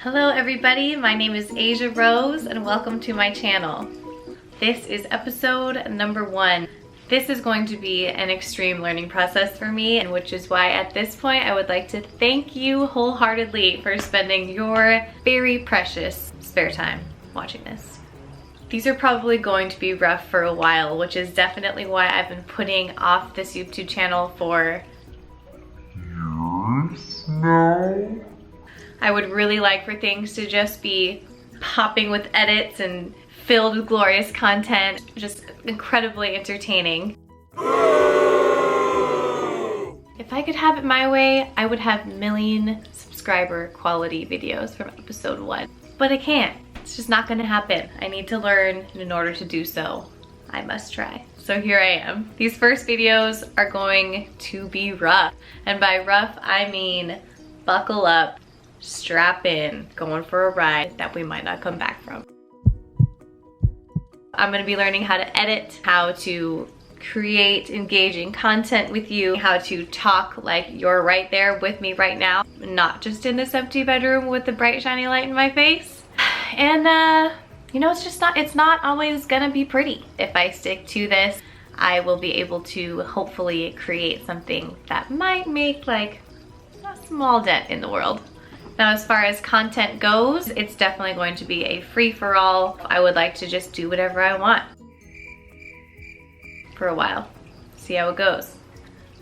Hello everybody, my name is Asia Rose and welcome to my channel. This is episode number 1. This is going to be an extreme learning process for me, and which is why at this point I would like to thank you wholeheartedly for spending your very precious spare time watching this. These are probably going to be rough for a while, which is definitely why I've been putting off this YouTube channel for years now. I would really like for things to just be popping with edits and filled with glorious content, just incredibly entertaining. If I could have it my way, I would have million subscriber quality videos from episode 1. But I can't. It's just not gonna happen. I need to learn, and in order to do so, I must try. So here I am. These first videos are going to be rough. And by rough, I mean buckle up, strap in, going for a ride that we might not come back from. I'm gonna be learning how to edit, how to create engaging content with you, how to talk like you're right there with me right now, not just in this empty bedroom with the bright shiny light in my face. And you know, it's not always gonna be pretty. If I stick to this, I will be able to hopefully create something that might make like a small dent in the world. Now, as far as content goes, it's definitely going to be a free-for-all. I would like to just do whatever I want for a while, see how it goes.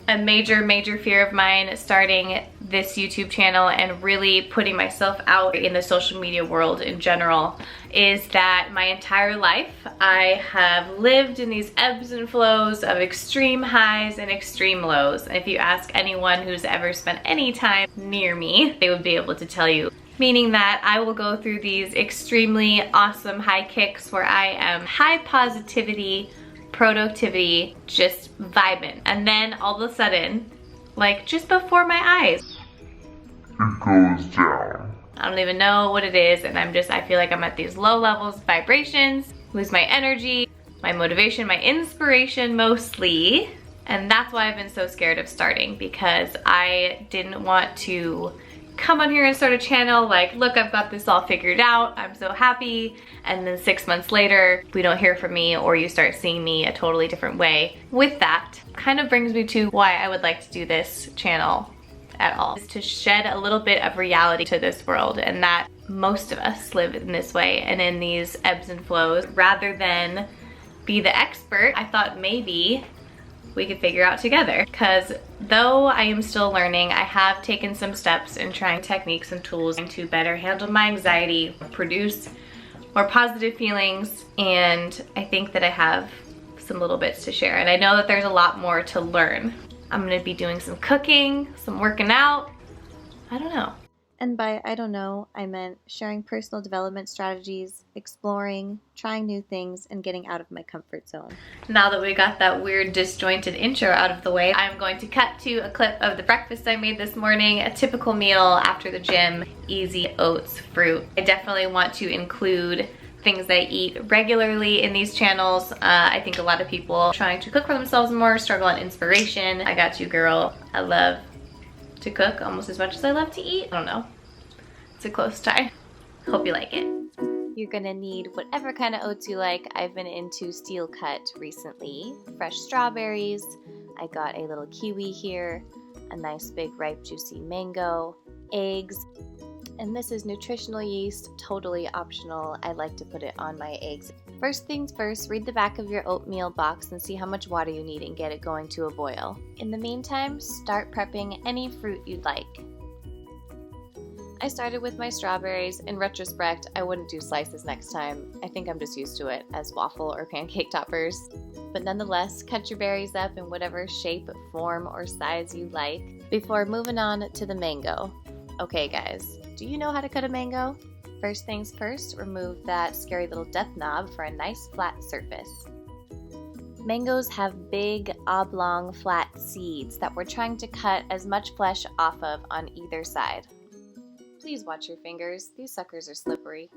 A major fear of mine starting this YouTube channel and really putting myself out in the social media world in general is that my entire life I have lived in these ebbs and flows of extreme highs and extreme lows. And if you ask anyone who's ever spent any time near me, they would be able to tell you. Meaning that I will go through these extremely awesome high kicks where I am high positivity, productivity, just vibing. And then all of a sudden, like just before my eyes, it goes down. I don't even know what it is, and I feel like I'm at these low levels of vibrations, lose my energy, my motivation, my inspiration mostly. And that's why I've been so scared of starting, because I didn't want to come on here and start a channel like, look, I've got this all figured out, I'm so happy, and then 6 months later we don't hear from me, or you start seeing me a totally different way. With that, kind of brings me to why I would like to do this channel at all, is to shed a little bit of reality to this world, and that most of us live in this way and in these ebbs and flows. Rather than be the expert, I thought maybe we could figure out together, because though I am still learning, I have taken some steps in trying techniques and tools to better handle my anxiety, produce more positive feelings, and I think that I have some little bits to share, and I know that there's a lot more to learn. I'm gonna be doing some cooking, some working out, I don't know. And by I don't know, I meant sharing personal development strategies, exploring, trying new things, and getting out of my comfort zone. Now that we got that weird disjointed intro out of the way, I'm going to cut to a clip of the breakfast I made this morning, a typical meal after the gym, easy oats, fruit. I definitely want to include things that I eat regularly in these channels. I think a lot of people trying to cook for themselves more struggle on inspiration. I got you, girl. I love to cook almost as much as I love to eat. I don't know. It's a close tie. Hope you like it. You're gonna need whatever kind of oats you like. I've been into steel cut recently. Fresh strawberries. I got a little kiwi here, a nice big ripe juicy mango, eggs, and this is nutritional yeast, totally optional. I like to put it on my eggs. First things first, read the back of your oatmeal box and see how much water you need and get it going to a boil. In the meantime, start prepping any fruit you'd like. I started with my strawberries. In retrospect, I wouldn't do slices next time. I think I'm just used to it as waffle or pancake toppers. But nonetheless, cut your berries up in whatever shape, form, or size you like before moving on to the mango. Okay guys, do you know how to cut a mango? First things first, remove that scary little death knob for a nice flat surface. Mangoes have big, oblong, flat seeds that we're trying to cut as much flesh off of on either side. Please watch your fingers, these suckers are slippery.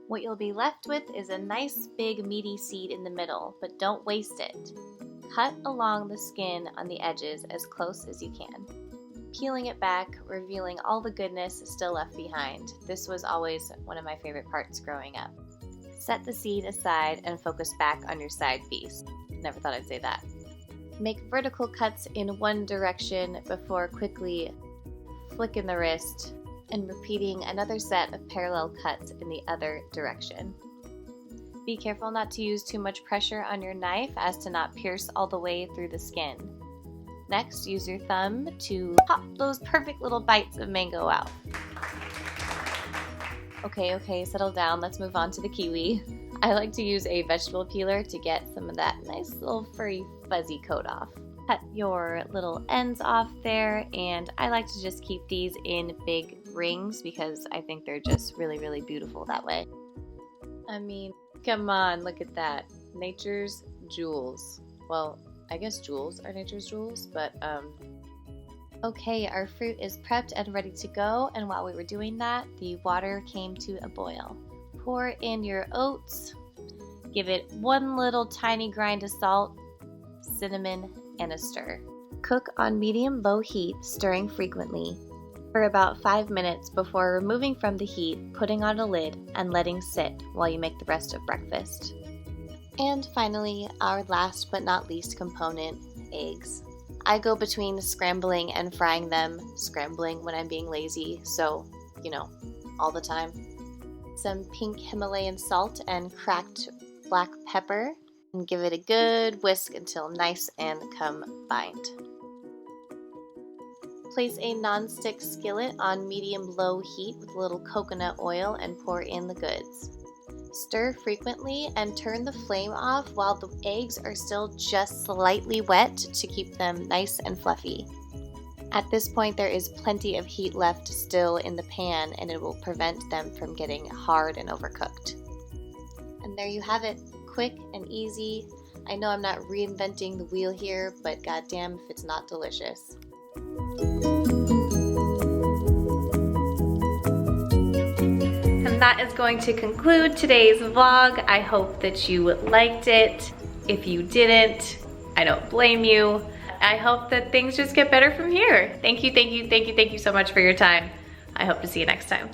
What you'll be left with is a nice big meaty seed in the middle, but don't waste it. Cut along the skin on the edges as close as you can. peeling it back, revealing all the goodness still left behind. This was always one of my favorite parts growing up. Set the seed aside and focus back on your side piece. Never thought I'd say that. Make vertical cuts in one direction before quickly flicking the wrist and repeating another set of parallel cuts in the other direction. Be careful not to use too much pressure on your knife as to not pierce all the way through the skin. Next, use your thumb to pop those perfect little bites of mango out. Okay, settle down. Let's move on to the kiwi. I like to use a vegetable peeler to get some of that nice little furry fuzzy coat off. Cut your little ends off there, and I like to just keep these in big rings because I think they're just really, really beautiful that way. I mean, come on, look at that. Nature's jewels. Well, I guess jewels are nature's jewels, but okay, our fruit is prepped and ready to go, and while we were doing that, the water came to a boil. Pour in your oats, give it one little tiny grind of salt, cinnamon, and a stir. Cook on medium-low heat, stirring frequently, for about 5 minutes before removing from the heat, putting on a lid, and letting sit while you make the rest of breakfast. And finally, our last but not least component, eggs. I go between scrambling and frying them, scrambling when I'm being lazy, so, all the time. Some pink Himalayan salt and cracked black pepper, and give it a good whisk until nice and combined. Place a non-stick skillet on medium-low heat with a little coconut oil and pour in the goods. Stir frequently and turn the flame off while the eggs are still just slightly wet to keep them nice and fluffy. At this point, there is plenty of heat left still in the pan, and it will prevent them from getting hard and overcooked. And there you have it, quick and easy. I know I'm not reinventing the wheel here, but goddamn if it's not delicious. And that is going to conclude today's vlog. I hope that you liked it. If you didn't, I don't blame you. I hope that things just get better from here. Thank you so much for your time. I hope to see you next time.